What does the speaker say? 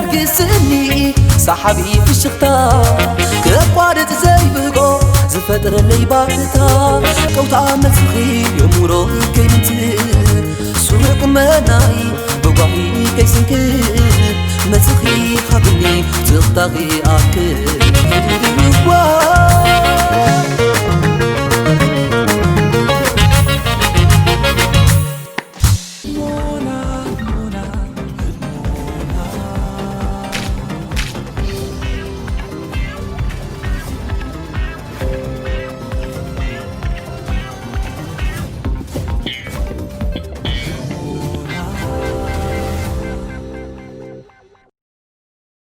يرقصني صحابي في الشغطة كقوارد زي بقو زفتر اللي بارتا كوتا مسخي يمورو كيمتي سوق مناي بقعي كيسنكي مسخي خبني تغطغي أكل